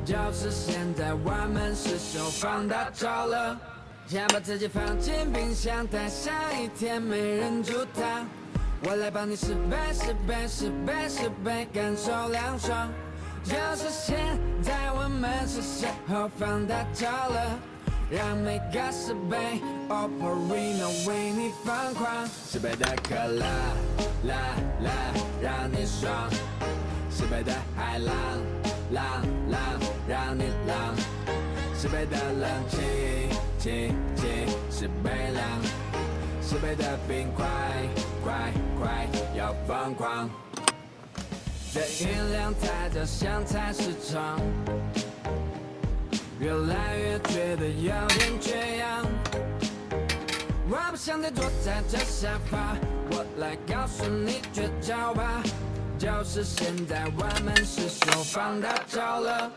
就是现在我们是手放大招了。先把自己放进冰箱，待下一天没人煮它。我来帮你10倍10倍10倍10倍，感受凉爽。就是现在我们是时候放大招了，让每个10倍 Operino 为你疯狂。10倍的可乐，啦啦，让你爽。10倍的海浪，浪浪，让你浪。10倍的冷气，气气，10倍凉。10倍的冰块，快快要疯狂。这运量太早，像菜市场，越来越觉得有点缺氧。我不想再坐在这沙发，我来告诉你绝招吧，就是现在我们是手放大招了。